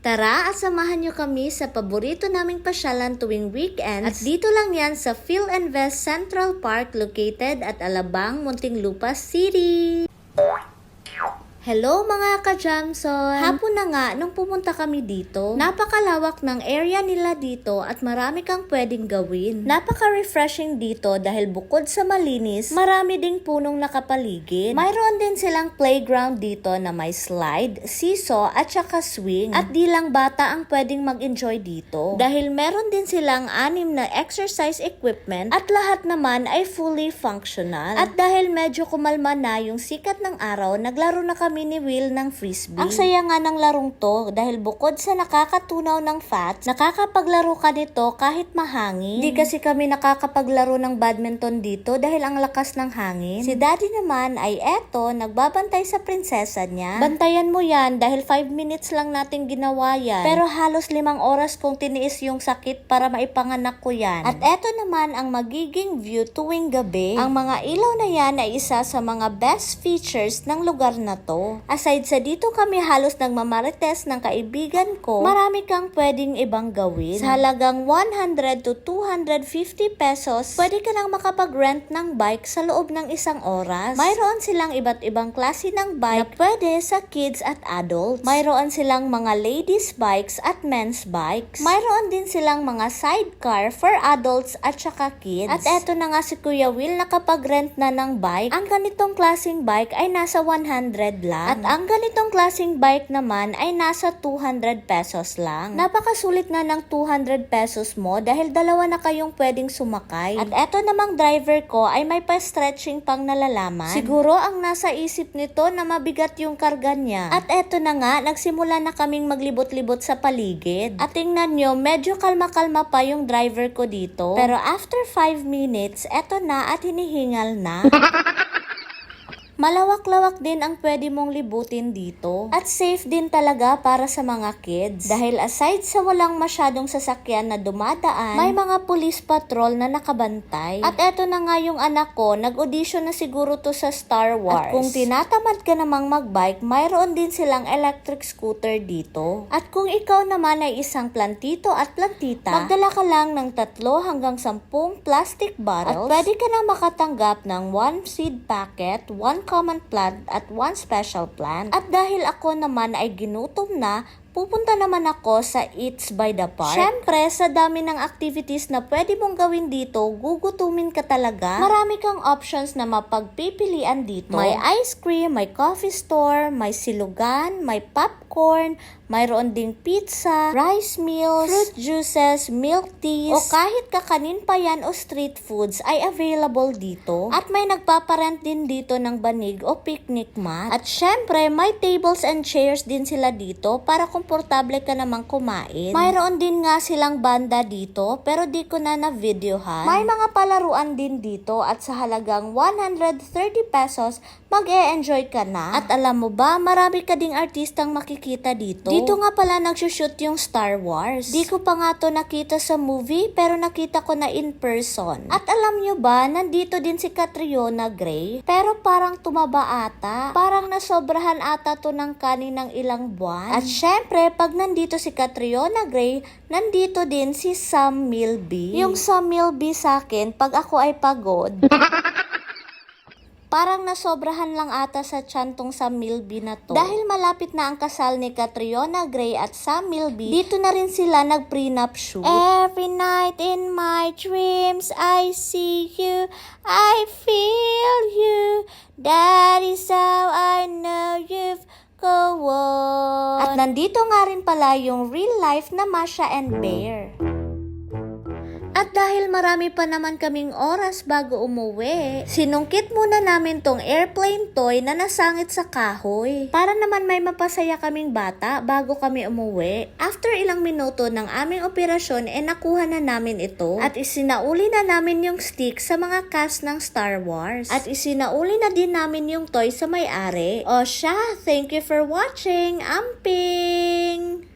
Tara at samahan nyo kami sa paborito naming pasyalan tuwing weekends. At dito lang yan sa Philinvest Central Park located at Alabang, Muntinlupa City. Hello mga ka-Jamson! Hapon na nga nung pumunta kami dito. Napakalawak ng area nila dito at marami kang pwedeng gawin. Napaka-refreshing dito dahil bukod sa malinis, marami ding punong nakapaligid. Mayroon din silang playground dito na may slide, seesaw at saka swing. At di lang bata ang pwedeng mag-enjoy dito. Dahil meron din silang 6 na exercise equipment at lahat naman ay fully functional. At dahil medyo kumalma na yung sikat ng araw, naglaro na kami ni Will ng frisbee. Ang saya nga ng larong to dahil bukod sa nakakatunaw ng fats, nakakapaglaro ka nito kahit mahangin. Di kasi kami nakakapaglaro ng badminton dito dahil ang lakas ng hangin. Si daddy naman ay eto, nagbabantay sa prinsesa niya. Bantayan mo yan dahil 5 minutes lang natin ginawa yan. Pero halos 5 oras kong tiniis yung sakit para maipanganak ko yan. At eto naman ang magiging view tuwing gabi. Ang mga ilaw na yan ay isa sa mga best features ng lugar na to. Aside sa dito kami halos nagmamarites ng kaibigan ko, marami kang pwedeng ibang gawin. Sa halagang 100 to 250 pesos, pwede ka nang makapag-rent ng bike sa loob ng 1 oras. Mayroon silang iba't ibang klase ng bike na pwede sa kids at adults. Mayroon silang mga ladies bikes at men's bikes. Mayroon din silang mga sidecar for adults at saka kids. At eto na nga si Kuya Will nakapag-rent na ng bike. Ang ganitong klaseng bike ay nasa 100 lang. At ang ganitong klaseng bike naman ay nasa 200 pesos lang. Napakasulit na ng 200 pesos mo dahil dalawa na kayong pwedeng sumakay. At eto namang driver ko ay may pa-stretching pang nalalaman. Siguro ang nasa isip nito na mabigat yung karga niya. At eto na nga, nagsimula na kaming maglibot-libot sa paligid. At tingnan nyo, medyo kalma-kalma pa yung driver ko dito. Pero after 5 minutes, eto na at hinihingal na. Malawak-lawak din ang pwede mong libutin dito. At safe din talaga para sa mga kids. Dahil aside sa walang masyadong sasakyan na dumadaan, may mga police patrol na nakabantay. At eto na nga yung anak ko, nag-audition na siguro to sa Star Wars. At kung tinatamad ka namang magbike, mayroon din silang electric scooter dito. At kung ikaw naman ay isang plantito at plantita, magdala ka lang ng 3 hanggang 10 plastic bottles. At pwede ka na makatanggap ng 1 seed packet, 1 common plant at 1 special plant. At dahil ako naman ay ginutom na, pupunta naman ako sa Eats by the Park. Syempre, sa dami ng activities na pwede mong gawin dito, gugutumin ka talaga. Marami kang options na mapagpipilian dito. May ice cream, may coffee store, may silugan, may popcorn, mayroon ding pizza, rice meals, fruit juices, milk teas, o kahit kakanin pa yan o street foods ay available dito. At may nagpaparent din dito ng banig o picnic mat. At syempre, may tables and chairs din sila dito para komportable ka namang kumain. Mayroon din nga silang banda dito pero di ko na na-videohan. May mga palaruan din dito at sa halagang 130 pesos, mag-e-enjoy ka na. At alam mo ba, marami ka ding artistang makikita dito. Dito nga pala nagsushoot yung Star Wars. Di ko pa nga to nakita sa movie pero nakita ko na in person. At alam nyo ba, nandito din si Catriona Gray pero parang tumaba ata. Parang nasobrahan ata to ng kanin ng ilang buwan. At syempre, pag nandito si Catriona Gray, nandito din si Sam Milby. Yung Sam Milby sa akin, pag ako ay pagod, parang nasobrahan lang ata sa tiyantong Sam Milby na to. Dahil malapit na ang kasal ni Catriona Gray at Sam Milby, dito na rin sila nag-prenup shoot. Every night in my dreams, I see you, I feel you. That is how I know you've go on. At nandito nga rin pala yung real life na Masha and Bear. At dahil marami pa naman kaming oras bago umuwi, sinungkit muna namin tong airplane toy na nasangit sa kahoy. Para naman may mapasaya kaming bata bago kami umuwi. After ilang minuto ng aming operasyon, nakuha na namin ito. At isinauli na namin yung stick sa mga cast ng Star Wars. At isinauli na din namin yung toy sa may-ari. O siya, thank you for watching. Amping!